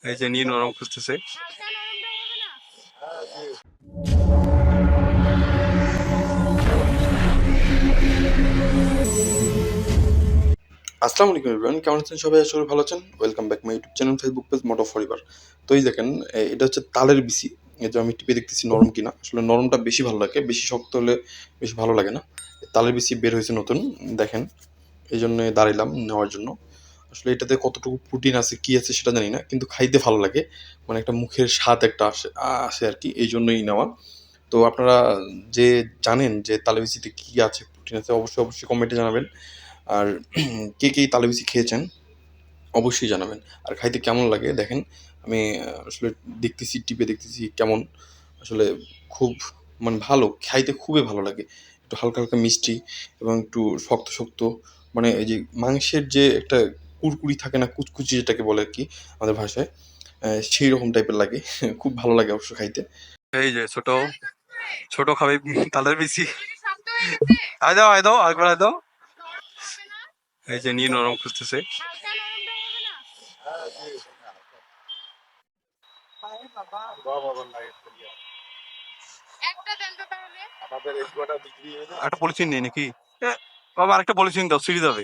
এই যে নিয়ে নরম খুঁজতেছে। আসসালামু আলাইকুম এভরিওয়ান, কেমন আছেন সবাই? আশা করি ভালো আছেন। Welcome back my YouTube channel, Facebook page মোট অফ পরিবার। তো এই দেখেন, এটা হচ্ছে তালের বিচি। এই যে আমি টিপে দেখতেছি নরম কিনা। আসলে নরমটা বেশি ভালো লাগে, বেশি শক্ত হলে বেশি ভালো লাগে না। তালের বিচি বের হয়েছে নতুন, দেখেন। এই জন্য দাঁড়াইলাম নেওয়ার জন্য। আসলে এটাতে কতটুকু প্রোটিন আছে কি আছে সেটা জানি না, কিন্তু খাইতে ভালো লাগে। মানে একটা মুখের স্বাদ একটা আসে আসে আর কি, এই জন্যই নেওয়া। তো আপনারা যে জানেন যে তালে বিচিতে কি আছে, প্রোটিন আছে, অবশ্যই অবশ্যই কমেন্টে জানাবেন। আর কে কে তালে বিচি খেয়েছেন অবশ্যই জানাবেন। আর খাইতে কেমন লাগে দেখেন। আমি আসলে দেখতেছি, টিপে দেখতেছি কেমন। আসলে খুব মানে ভালো, খাইতে খুবই ভালো লাগে। একটু হালকা হালকা মিষ্টি এবং একটু শক্ত শক্ত, মানে এই যে মাংসের যে একটা কুরকুরি থাকে না, কুচকুচি যেটাকে বলে আর কি আমাদের ভাষায়, সেই রকম টাইপের লাগে। খুব ভালো লাগে অবশ্য খাইতে। এই যে ছোট ছোট খাবে তালের বিচি। আয় দাও আয় দাও, আরেকবার আয় দাও। এই যে নিয়ে নরম খুঁজতেছে। একটা পলিথিন নেই নাকি? বাবা আরেকটা পলিথিন দাও, সিঁড়ি যাবে।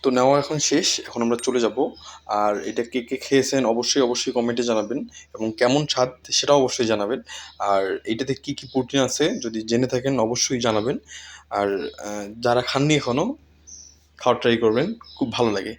তো নেওয়া এখন শেষ, এখন আমরা চলে যাব। আর এটা কে কে খেয়েছেন অবশ্যই অবশ্যই কমেন্টে জানাবেন, এবং কেমন স্বাদ সেটাও অবশ্যই জানাবেন। আর এইটাতে কি কি প্রোটিন আছে যদি জেনে থাকেন অবশ্যই জানাবেন। আর যারা খাননি এখনো, খাওয়ার ট্রাই করবেন, খুব ভালো লাগে।